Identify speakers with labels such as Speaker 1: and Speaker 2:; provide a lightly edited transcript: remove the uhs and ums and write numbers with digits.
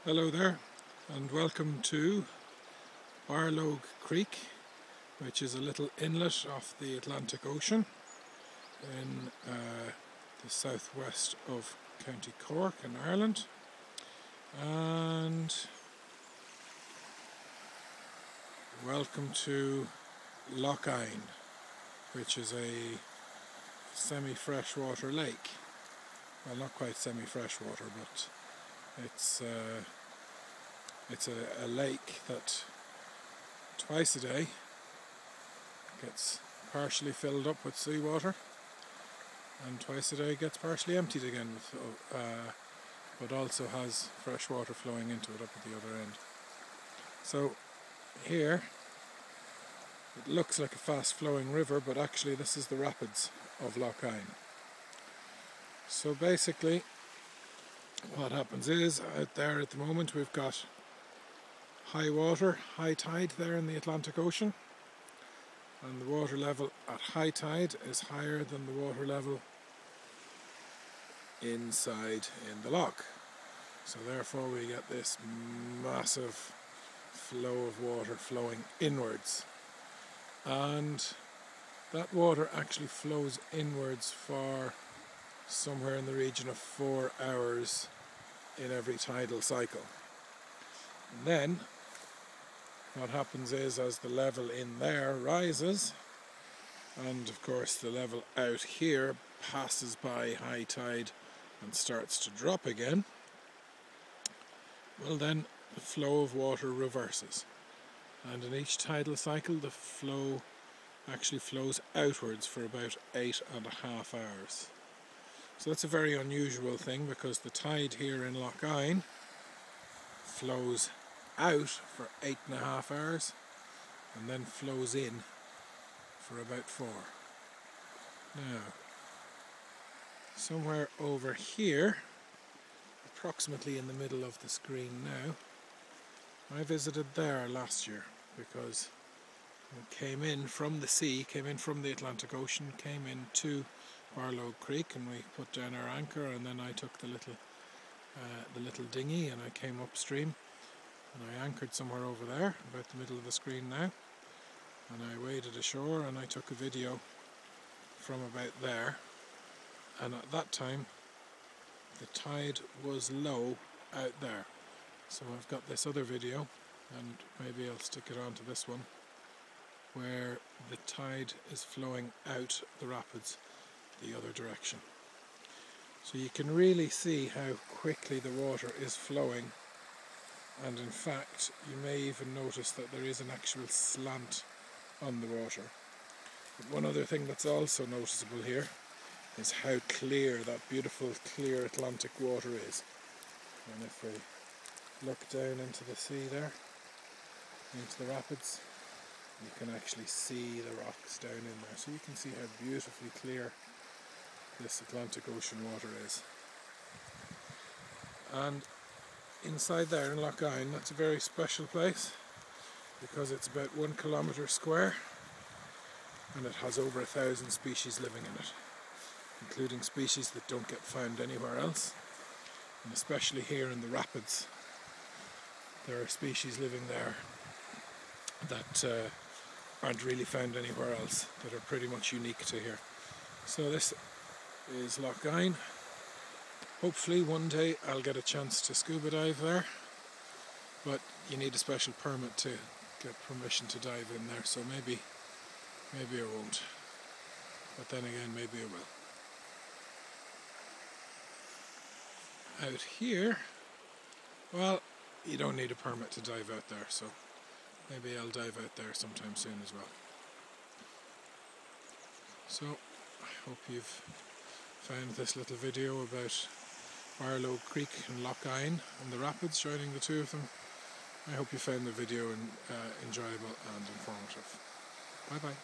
Speaker 1: Hello there, and welcome to Barlogue Creek, which is a little inlet off the Atlantic Ocean in the southwest of County Cork in Ireland. And welcome to Lough Hyne, which is a semi-freshwater lake. Well, not quite semi-freshwater, but it's a lake that twice a day gets partially filled up with seawater and twice a day gets partially emptied again, but also has fresh water flowing into it up at the other end. So here it looks like a fast flowing river, but actually this is the rapids of Lough Hyne. So basically what happens is, out there at the moment we've got high water, high tide there in the Atlantic Ocean, and the water level at high tide is higher than the water level inside in the loch. So therefore we get this massive flow of water flowing inwards, and that water actually flows inwards for somewhere in the region of 4 hours in every tidal cycle. And then what happens is, as the level in there rises, and of course the level out here passes by high tide and starts to drop again, well then the flow of water reverses, and in each tidal cycle the flow actually flows outwards for about 8.5 hours. So that's a very unusual thing, because the tide here in Lough Hyne flows out for 8.5 hours and then flows in for about 4. Now, somewhere over here, approximately in the middle of the screen now, I visited there last year, because it came in from the sea, came in from the Atlantic Ocean, came into Barlogue Creek, and we put down our anchor, and then I took the little dinghy and I came upstream and I anchored somewhere over there, about the middle of the screen now, and I waded ashore and I took a video from about there. And at that time the tide was low out there, so I've got this other video, and maybe I'll stick it onto this one, where the tide is flowing out the rapids the other direction. So you can really see how quickly the water is flowing, and in fact you may even notice that there is an actual slant on the water. But one other thing that's also noticeable here is how clear that beautiful clear Atlantic water is. And if we look down into the sea there, into the rapids, you can actually see the rocks down in there, so you can see how beautifully clear this Atlantic Ocean water is. And inside there in Lough Hyne, that's a very special place, because it's about 1 kilometre square and it has over 1,000 species living in it, including species that don't get found anywhere else. And especially here in the rapids, there are species living there that aren't really found anywhere else, that are pretty much unique to here. So this is Lough Hyne. Hopefully one day I'll get a chance to scuba dive there, but you need a special permit to get permission to dive in there, so maybe I won't, but then again maybe I will. Out here, well, you don't need a permit to dive out there, so maybe I'll dive out there sometime soon as well. So I hope you've found this little video about Barlogue Creek and Lough Hyne and the rapids, joining the two of them. I hope you found the video enjoyable and informative. Bye bye.